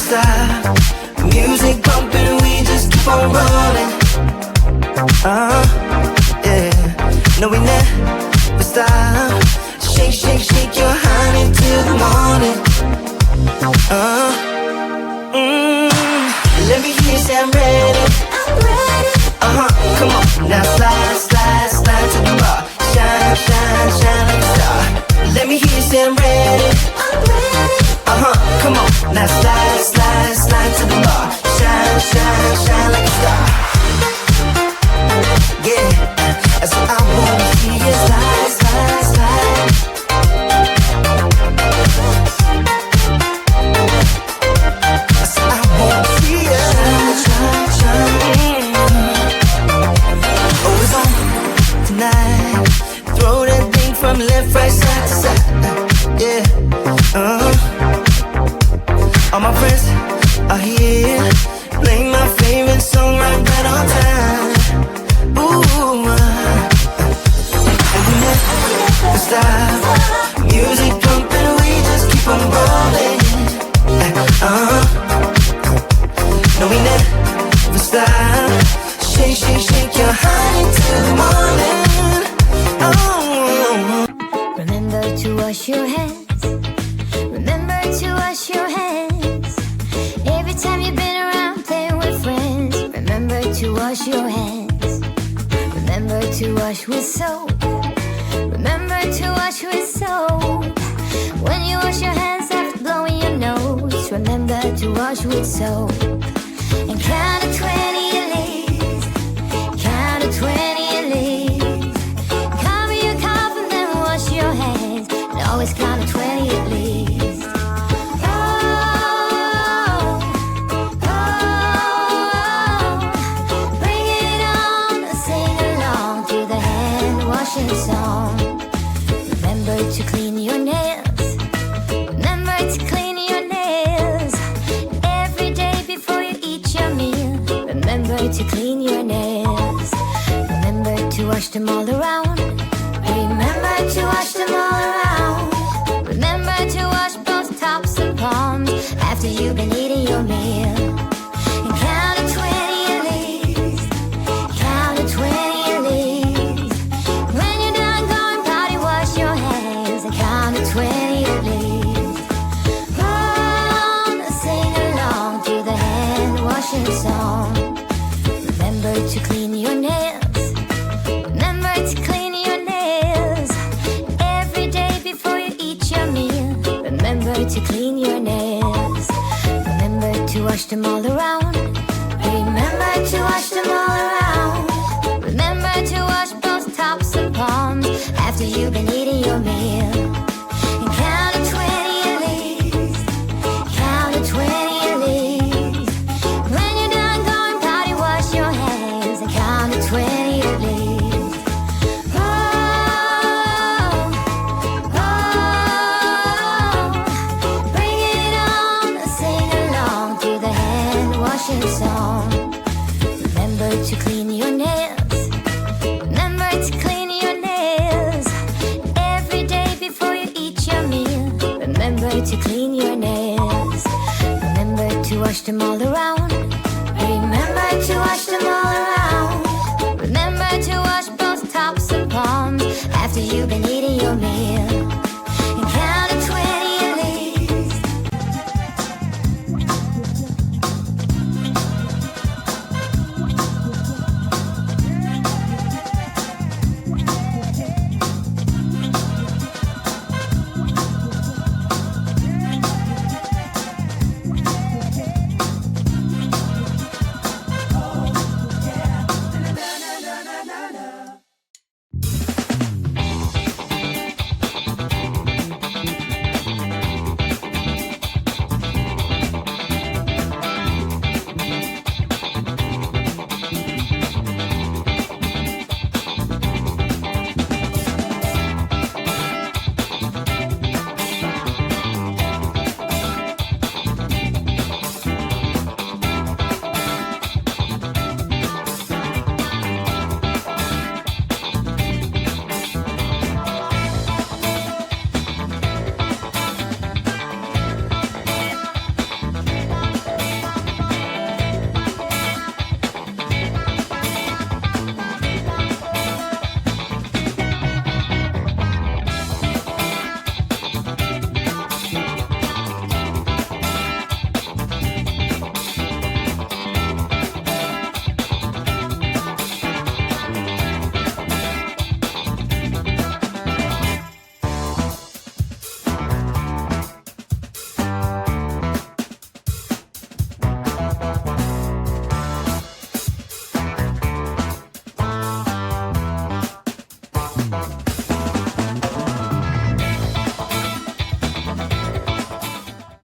stop. Music bumping, we just keep on rolling. Yeah. No, we never stop. Shake, shake, shake your honey till the morning. Let me hear you say I'm ready. I'm ready. Come on, now slide, slide, slide to the bar. Shine, shine, shine like a star. Let me hear you say I'm ready. I'm ready. Come on, now slide, slide, slide to the bar. Shine, shine, shine like a star. Yeah, that's what I wanna see you slide, slide, slide. That's what I wanna see you shine, shine, shine. Oh, it's on tonight. Throw that thing from left, right, side to side. Yeah, all my friends are here. Play my favorite song right on time. Ooh, and we never stop. Music pumping, we just keep on rolling. No, we never stop. Shake, shake, shake your honey till the morning. Remember to wash your hands. Remember to wash your hands. Every time you've been around playing with friends. Remember to wash your hands. Remember to wash with soap. Remember to wash with soap. When you wash your hands after blowing your nose. Remember to wash with soap. And count to 20 at least. Count to 20 at least. Cover your cough and then wash your hands. And always count to 20 at least. Oh, oh, bring it on, sing along to the hand washing song. Remember to clean your nails. Remember to clean your nails every day before you eat your meal. Remember to clean your nails. Remember to wash them all around. Remember to wash them all around. Remember to wash both tops and palms after you've been eating your meal. And count to 20 at least. Count to 20 at least. When you're done going potty, wash your hands and count to 20 at least. Oh, sing along to the hand washing song. Remember to clean your nails. Remember to clean your nails every day before you eat your meal. Remember to clean your nails. Remember to wash them all around. Remember to wash them all around. Remember to wash both tops and palms after you've been eating your meal. And count to 20 at least. Count to 20 at least. When you're done going potty, wash your hands and count to 20 at least. Oh, oh, bring it on, sing along to the hand washing song. Remember to clean your nails. Remember to clean your nails every day before you eat your meal. Remember to clean your nails. Remember to wash them all around. Remember to wash them all